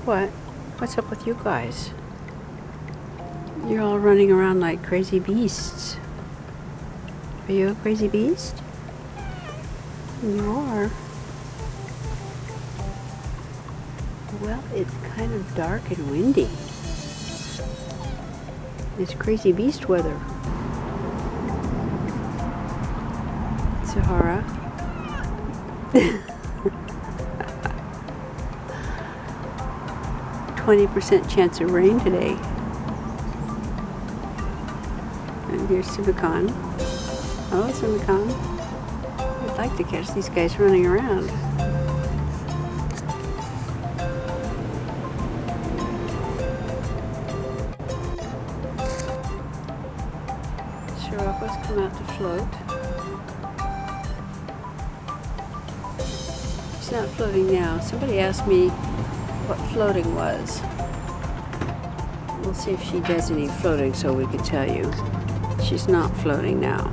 What? What's up with you guys? You're all running around like crazy beasts. Are you a crazy beast? You are. Well, it's kind of dark and windy. It's crazy beast weather. Sahara. 20% chance of rain today. And here's Simicon. Oh, Simicon. I'd like to catch these guys running around. Sirocco's come out to float. She's not floating now. Somebody asked me what floating was. We'll see if she does any floating so we can tell you. She's not floating now.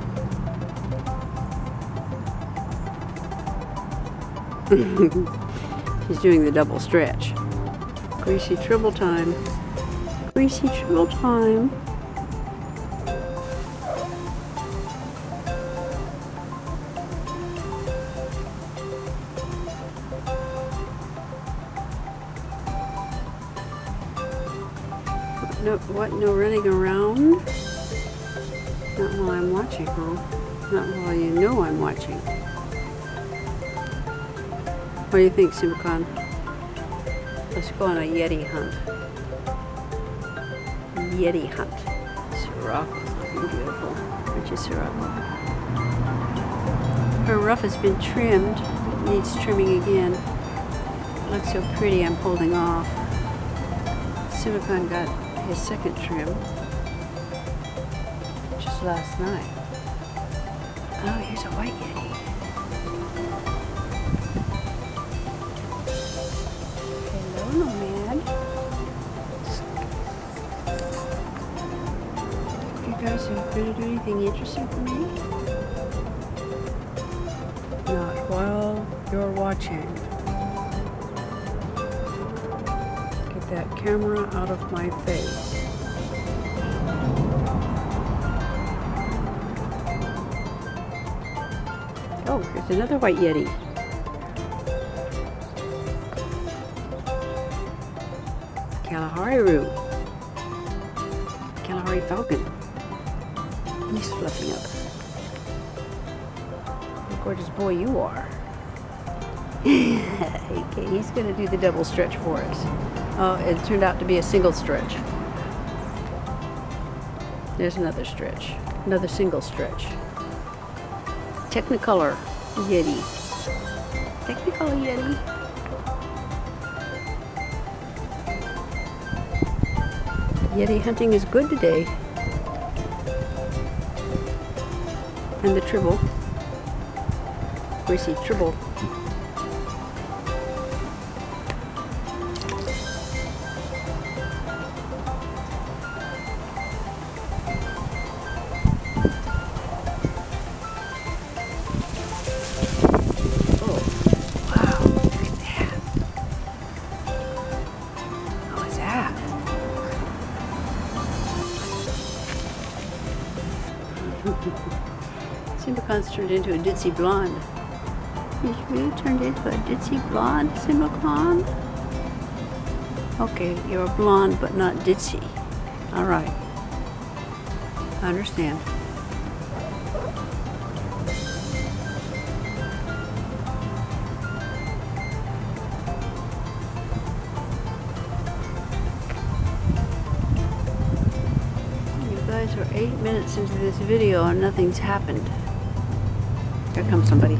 She's doing the double stretch. Greasy tribble time. Greasy tribble time. No, what? No running around? Not while I'm watching, huh? Not while you know I'm watching. What do you think, Simicon? Let's go on a Yeti hunt. Yeti hunt. Sirocco's looking beautiful. Which is Sirocco? Her ruff has been trimmed. It needs trimming again. It looks so pretty, I'm holding off. Simicon got his second trim just last night. Oh, here's a white Yeti. Hello, Nomad. You guys are going to do anything interesting for me? Not while you're watching. That camera out of my face. Oh, here's another white Yeti. Kalahari falcon. He's fluffing up. What a gorgeous boy you are. Okay, he's going to do the double stretch for us. Oh, it turned out to be a single stretch. There's another stretch. Another single stretch. Technicolor Yeti. Technicolor Yeti. Yeti hunting is good today. And the tribble. Greasy tribble. Simicon's turned into a ditzy blonde. He's really turned into a ditzy blonde, Simicon? Okay, you're a blonde but not ditzy. Alright. I understand. We're 8 minutes into this video and nothing's happened. Here comes somebody.